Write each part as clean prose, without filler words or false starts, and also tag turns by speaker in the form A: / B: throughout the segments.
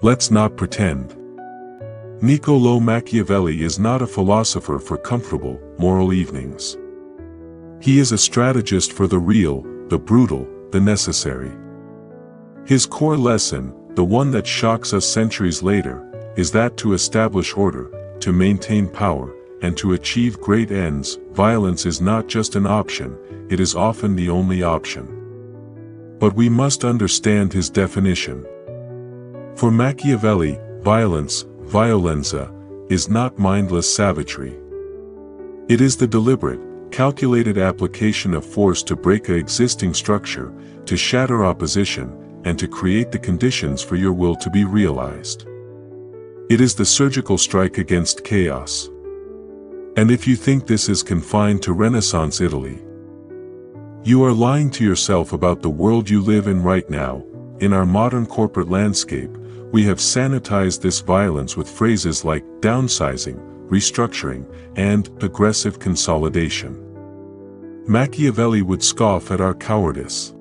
A: Let's not pretend. Niccolò Machiavelli is not a philosopher for comfortable, moral evenings. He is a strategist for the real, the brutal, the necessary. His core lesson, the one that shocks us centuries later, is that to establish order, to maintain power, and to achieve great ends, violence is not just an option, it is often the only option. But we must understand his definition. For Machiavelli, violence, violenza, is not mindless savagery. It is the deliberate, calculated application of force to break an existing structure, to shatter opposition, and to create the conditions for your will to be realized. It is the surgical strike against chaos. And if you think this is confined to Renaissance Italy, you are lying to yourself about the world you live in right now. In our modern corporate landscape, we have sanitized this violence with phrases like downsizing, restructuring, and aggressive consolidation. Machiavelli would scoff at our cowardice.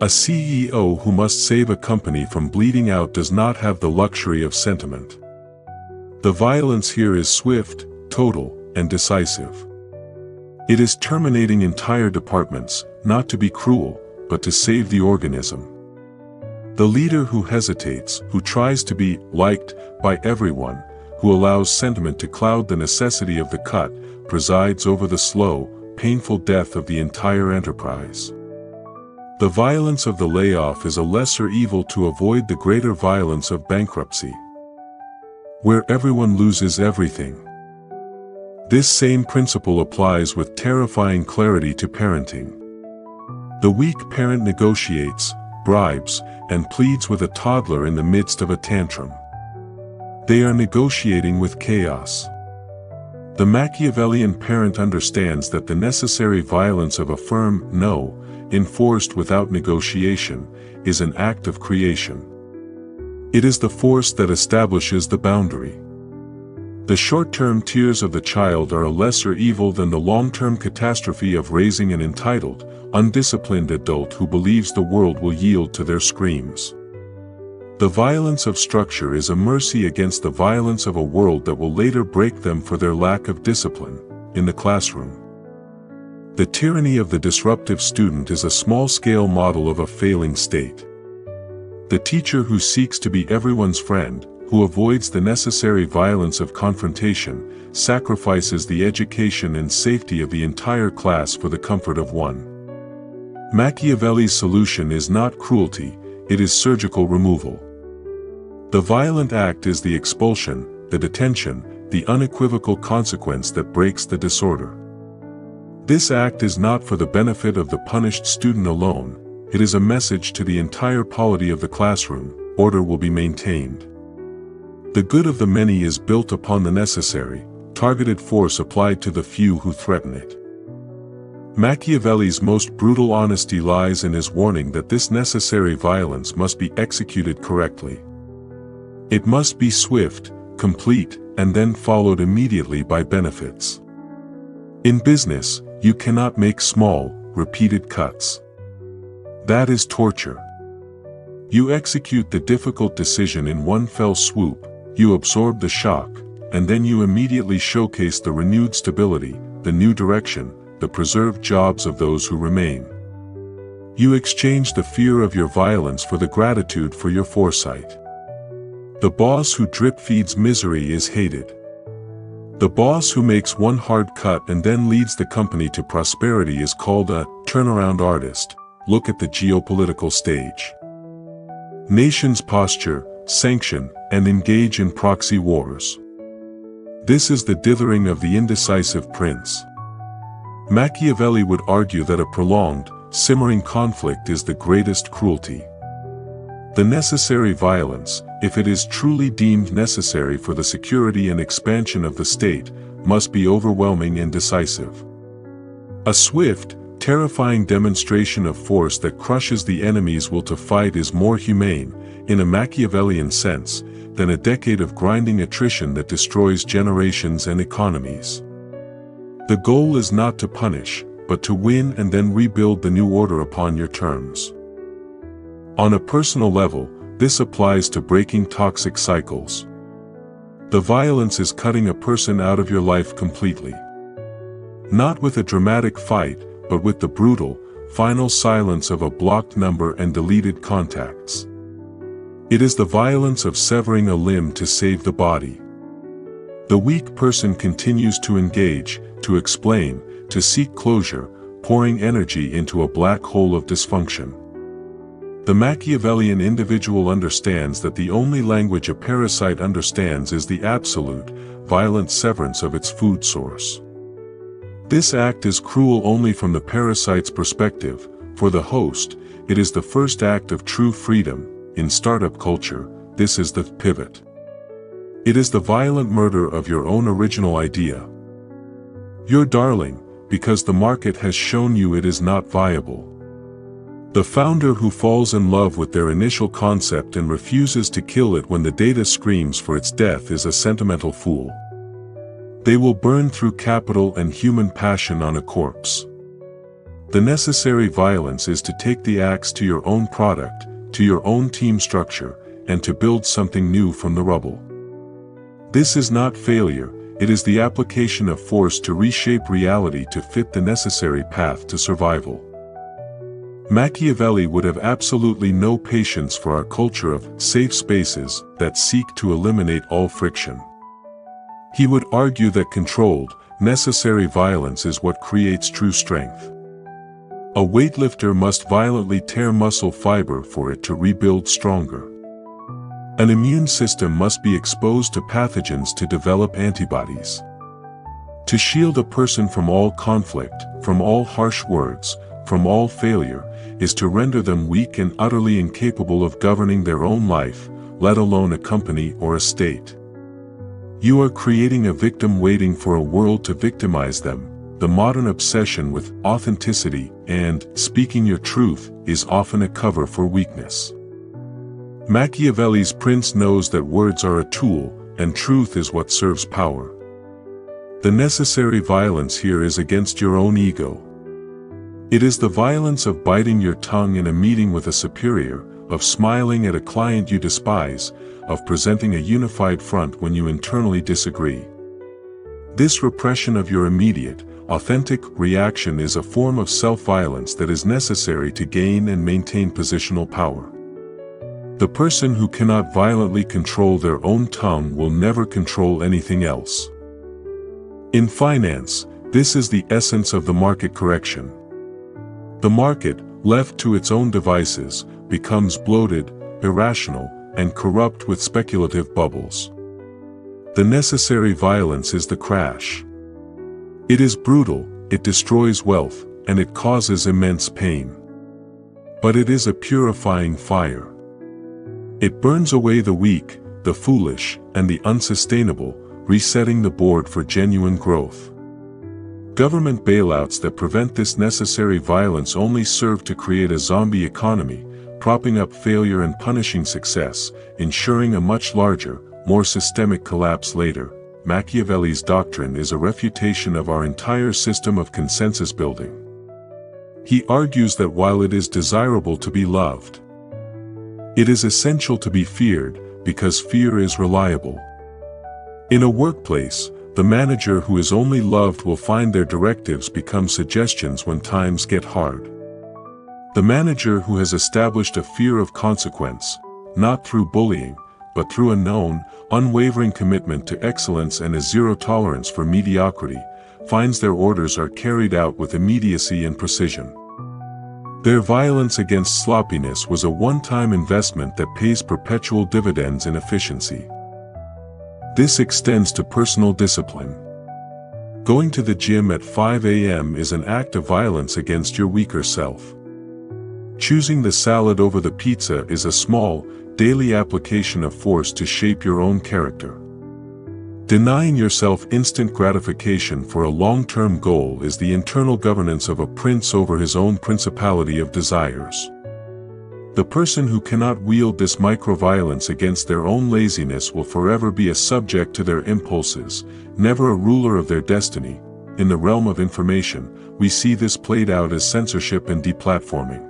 A: A CEO who must save a company from bleeding out does not have the luxury of sentiment. The violence here is swift, total, and decisive. It is terminating entire departments, not to be cruel, but to save the organism. The leader who hesitates, who tries to be liked by everyone, who allows sentiment to cloud the necessity of the cut, presides over the slow, painful death of the entire enterprise. The violence of the layoff is a lesser evil to avoid the greater violence of bankruptcy, where everyone loses everything. This same principle applies with terrifying clarity to parenting. The weak parent negotiates, bribes, and pleads with a toddler in the midst of a tantrum. They are negotiating with chaos. The Machiavellian parent understands that the necessary violence of a firm no, enforced without negotiation, is an act of creation. It is the force that establishes the boundary. The short-term tears of the child are a lesser evil than the long-term catastrophe of raising an entitled, undisciplined adult who believes the world will yield to their screams. The violence of structure is a mercy against the violence of a world that will later break them for their lack of discipline, in the classroom. The tyranny of the disruptive student is a small-scale model of a failing state. The teacher who seeks to be everyone's friend, who avoids the necessary violence of confrontation, sacrifices the education and safety of the entire class for the comfort of one. Machiavelli's solution is not cruelty, it is surgical removal. The violent act is the expulsion, the detention, the unequivocal consequence that breaks the disorder. This act is not for the benefit of the punished student alone, it is a message to the entire polity of the classroom: order will be maintained. The good of the many is built upon the necessary, targeted force applied to the few who threaten it. Machiavelli's most brutal honesty lies in his warning that this necessary violence must be executed correctly. It must be swift, complete, and then followed immediately by benefits. In business, you cannot make small, repeated cuts. That is torture. You execute the difficult decision in one fell swoop, you absorb the shock, and then you immediately showcase the renewed stability, the new direction, the preserved jobs of those who remain. You exchange the fear of your violence for the gratitude for your foresight. The boss who drip feeds misery is hated. The boss who makes one hard cut and then leads the company to prosperity is called a turnaround artist. Look at the geopolitical stage. Nations posture, sanction, and engage in proxy wars. This is the dithering of the indecisive prince. Machiavelli would argue that a prolonged, simmering conflict is the greatest cruelty. The necessary violence, if it is truly deemed necessary for the security and expansion of the state, must be overwhelming and decisive. A swift, terrifying demonstration of force that crushes the enemy's will to fight is more humane, in a Machiavellian sense, than a decade of grinding attrition that destroys generations and economies. The goal is not to punish, but to win and then rebuild the new order upon your terms. On a personal level, this applies to breaking toxic cycles. The violence is cutting a person out of your life completely. Not with a dramatic fight, but with the brutal, final silence of a blocked number and deleted contacts. It is the violence of severing a limb to save the body. The weak person continues to engage, to explain, to seek closure, pouring energy into a black hole of dysfunction. The Machiavellian individual understands that the only language a parasite understands is the absolute, violent severance of its food source. This act is cruel only from the parasite's perspective. For the host, it is the first act of true freedom. In startup culture, this is the pivot. It is the violent murder of your own original idea. You're darling, because the market has shown you it is not viable. The founder who falls in love with their initial concept and refuses to kill it when the data screams for its death is a sentimental fool. They will burn through capital and human passion on a corpse. The necessary violence is to take the axe to your own product, to your own team structure, and to build something new from the rubble. This is not failure, it is the application of force to reshape reality to fit the necessary path to survival. Machiavelli would have absolutely no patience for our culture of safe spaces that seek to eliminate all friction. He would argue that controlled, necessary violence is what creates true strength. A weightlifter must violently tear muscle fiber for it to rebuild stronger. An immune system must be exposed to pathogens to develop antibodies. To shield a person from all conflict, from all harsh words, from all failure, is to render them weak and utterly incapable of governing their own life, let alone a company or a state. You are creating a victim waiting for a world to victimize them. The modern obsession with authenticity and speaking your truth is often a cover for weakness. Machiavelli's prince knows that words are a tool, and truth is what serves power. The necessary violence here is against your own ego. It is the violence of biting your tongue in a meeting with a superior, of smiling at a client you despise, of presenting a unified front when you internally disagree. This repression of your immediate, authentic reaction is a form of self-violence that is necessary to gain and maintain positional power. The person who cannot violently control their own tongue will never control anything else. In finance, this is the essence of the market correction. The market, left to its own devices, becomes bloated, irrational, and corrupt with speculative bubbles. The necessary violence is the crash. It is brutal, it destroys wealth, and it causes immense pain. But it is a purifying fire. It burns away the weak, the foolish, and the unsustainable, resetting the board for genuine growth. Government bailouts that prevent this necessary violence only serve to create a zombie economy, propping up failure and punishing success, ensuring a much larger, more systemic collapse later. Machiavelli's doctrine is a refutation of our entire system of consensus building. He argues that while it is desirable to be loved, it is essential to be feared, because fear is reliable. In a workplace, the manager who is only loved will find their directives become suggestions when times get hard. The manager who has established a fear of consequence, not through bullying, but through a known, unwavering commitment to excellence and a zero tolerance for mediocrity, finds their orders are carried out with immediacy and precision. Their violence against sloppiness was a one-time investment that pays perpetual dividends in efficiency. This extends to personal discipline. Going to the gym at 5 a.m. is an act of violence against your weaker self. Choosing the salad over the pizza is a small, daily application of force to shape your own character. Denying yourself instant gratification for a long-term goal is the internal governance of a prince over his own principality of desires. The person who cannot wield this microviolence against their own laziness will forever be a subject to their impulses, never a ruler of their destiny. In the realm of information, we see this played out as censorship and deplatforming.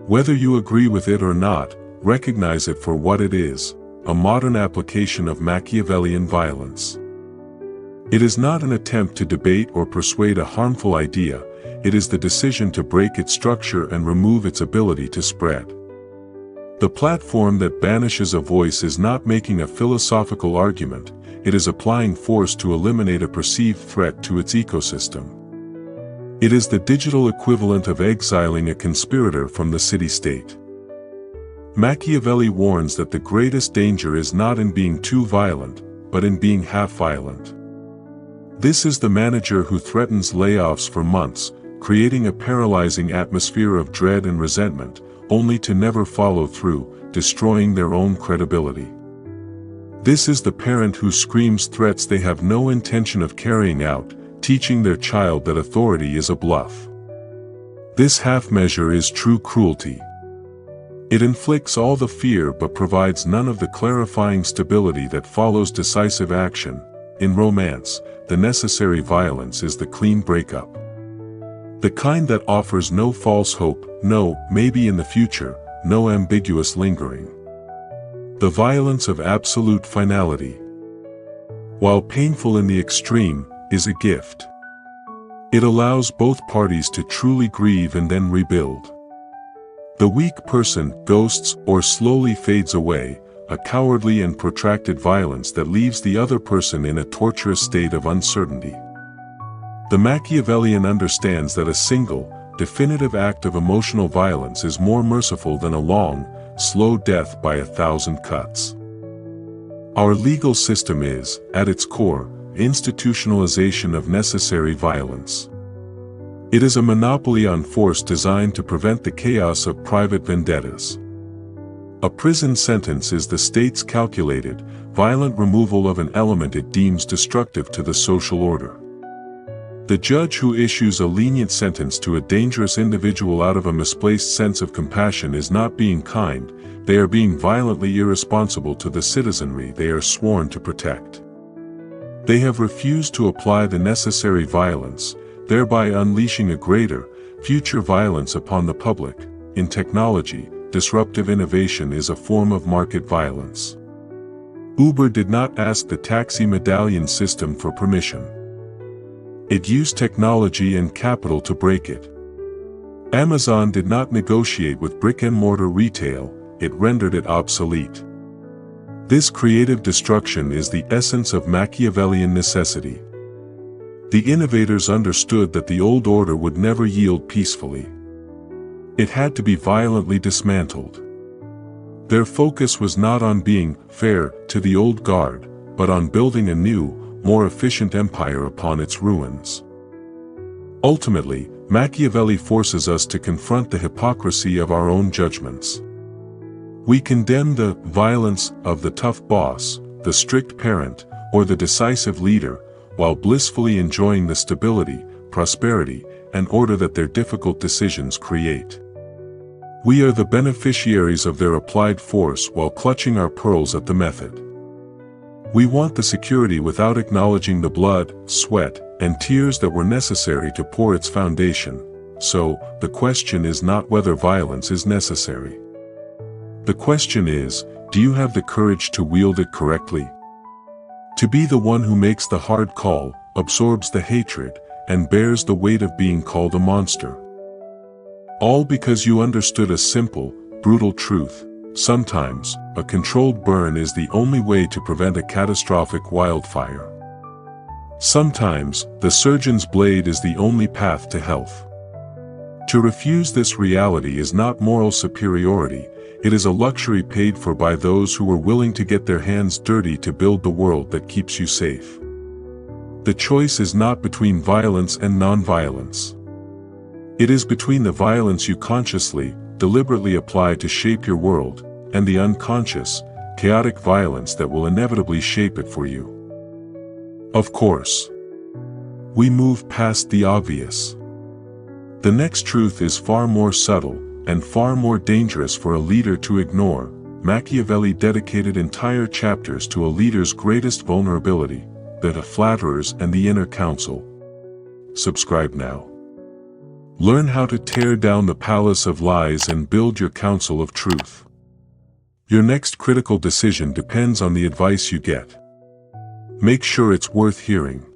A: Whether you agree with it or not, recognize it for what it is, a modern application of Machiavellian violence. It is not an attempt to debate or persuade a harmful idea, it is the decision to break its structure and remove its ability to spread. The platform that banishes a voice is not making a philosophical argument, it is applying force to eliminate a perceived threat to its ecosystem. It is the digital equivalent of exiling a conspirator from the city-state. Machiavelli warns that the greatest danger is not in being too violent, but in being half-violent. This is the manager who threatens layoffs for months, creating a paralyzing atmosphere of dread and resentment, only to never follow through, destroying their own credibility. This is the parent who screams threats they have no intention of carrying out, teaching their child that authority is a bluff. This half-measure is true cruelty. It inflicts all the fear but provides none of the clarifying stability that follows decisive action. In romance, the necessary violence is the clean breakup. The kind that offers no false hope, no maybe in the future, no ambiguous lingering. The violence of absolute finality, while painful in the extreme, is a gift. It allows both parties to truly grieve and then rebuild. The weak person ghosts or slowly fades away, a cowardly and protracted violence that leaves the other person in a torturous state of uncertainty. The Machiavellian understands that a single, definitive act of emotional violence is more merciful than a long, slow death by 1,000 cuts. Our legal system is, at its core, institutionalization of necessary violence. It is a monopoly on force designed to prevent the chaos of private vendettas. A prison sentence is the state's calculated, violent removal of an element it deems destructive to the social order. The judge who issues a lenient sentence to a dangerous individual out of a misplaced sense of compassion is not being kind, they are being violently irresponsible to the citizenry they are sworn to protect. They have refused to apply the necessary violence, thereby unleashing a greater, future violence upon the public. In technology, disruptive innovation is a form of market violence. Uber did not ask the taxi medallion system for permission. It used technology and capital to break it. Amazon did not negotiate with brick-and-mortar retail, it rendered it obsolete. This creative destruction is the essence of Machiavellian necessity. The innovators understood that the old order would never yield peacefully. It had to be violently dismantled. Their focus was not on being fair to the old guard, but on building a new, more efficient empire upon its ruins. Ultimately, Machiavelli forces us to confront the hypocrisy of our own judgments. We condemn the violence of the tough boss, the strict parent, or the decisive leader, while blissfully enjoying the stability, prosperity, and order that their difficult decisions create. We are the beneficiaries of their applied force while clutching our pearls at the method. We want the security without acknowledging the blood, sweat, and tears that were necessary to pour its foundation. So, the question is not whether violence is necessary. The question is, do you have the courage to wield it correctly? To be the one who makes the hard call, absorbs the hatred, and bears the weight of being called a monster. All because you understood a simple, brutal truth. Sometimes, a controlled burn is the only way to prevent a catastrophic wildfire. Sometimes, the surgeon's blade is the only path to health. To refuse this reality is not moral superiority, it is a luxury paid for by those who are willing to get their hands dirty to build the world that keeps you safe. The choice is not between violence and non-violence. It is between the violence you consciously, deliberately apply to shape your world, and the unconscious, chaotic violence that will inevitably shape it for you. Of course, we move past the obvious. The next truth is far more subtle, and far more dangerous for a leader to ignore. Machiavelli dedicated entire chapters to a leader's greatest vulnerability, the flatterers and the inner council. Subscribe now. Learn how to tear down the palace of lies and build your council of truth. Your next critical decision depends on the advice you get. Make sure it's worth hearing.